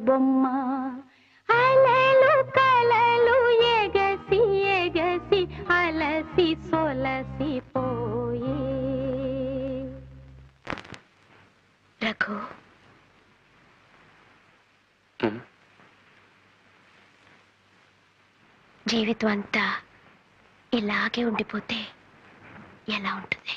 బొమ్మ అలలు కలలు ఎగసి ఎగసి అలసి సొలసి పోయే. రఘు, జీవితం అంతా ఇలాగే ఉండిపోతే ఎలా ఉంటుంది?